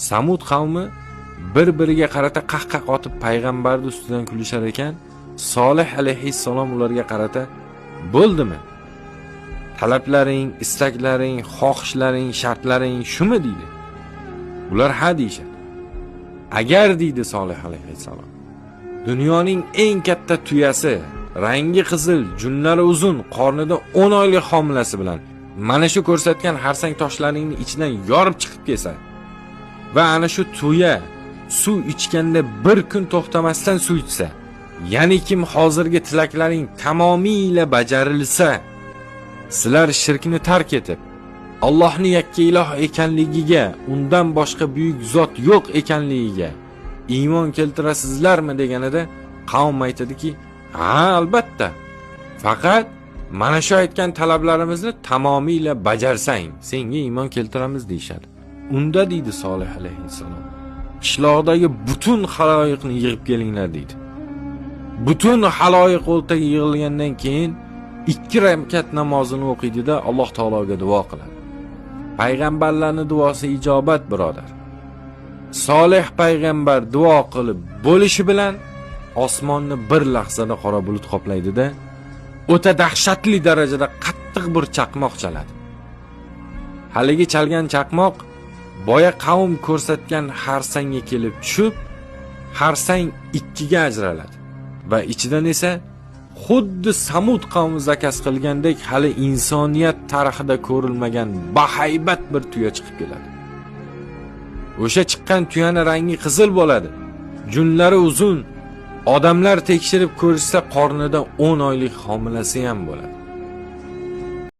Samud qavmi bir-biriga qarata qahqah otib payg'ambarning ustidan kulishar ekan, Solih alayhissalom ularga qarata, "Bo'ldimi? Talablaring, istaklaring, xohishlaring, shartlaring shumi?" deydi. Ular ha deyshadi. Agar deydi Solih alayhissalom, dunyoning eng katta tuyasi, rangi qizil, junlari uzun, qornida 10 oylik homilasi bilan mana shu ko'rsatgan harsang toshlaringning ichidan yorib chiqib kelsa va ana shu tuya suv ichganda bir kun to'xtamasdan suv ichsa, ya'ni kim hozirgi tilaklaring tamomiyla bajarilsa, sizlar shirkni tark etib Allohning yakka iloh ekanligiga, undan boshqa buyuk zot yo'q ekanligiga iymon keltirasizlarmi deganida qavm aytadiki, "Ha, albatta. Faqat mana shu aytgan talablarimizni tamomiyla bajarsang, senga iymon keltiramiz" deyshadi. Unda deydi Solih alayhissalom, qishloqdagi butun haloyiqni yig'ib kelinglar deydi. Butun haloyiq o'rtaga yig'ilgandan keyin 2 rakat namozini o'qiydi-da Alloh taologa duo qiladi. Payg'ambarlarning duosi ijobat, birodar. Solih payg'ambar duo qilib bo'lishi bilan osmonni bir lahzada qora bulut qoplaydi-da, o'ta dahshatli darajada qattiq bir chaqmoq chaladi. Haligi chalgan chaqmoq boya qavm ko'rsatgan harsangga kelib tushib, harsang 2 ga ajraladi va ichidan esa xuddi Samud qavmi zakas qilgandek hali insoniyat tarixida ko'rilmagan bahaybat bir tuya chiqib keladi. O'sha chiqqan tuyaning rangi qizil bo'ladi, junlari uzun, odamlar tekshirib ko'rishsa qornida 10 oylik homilasi ham bo'ladi.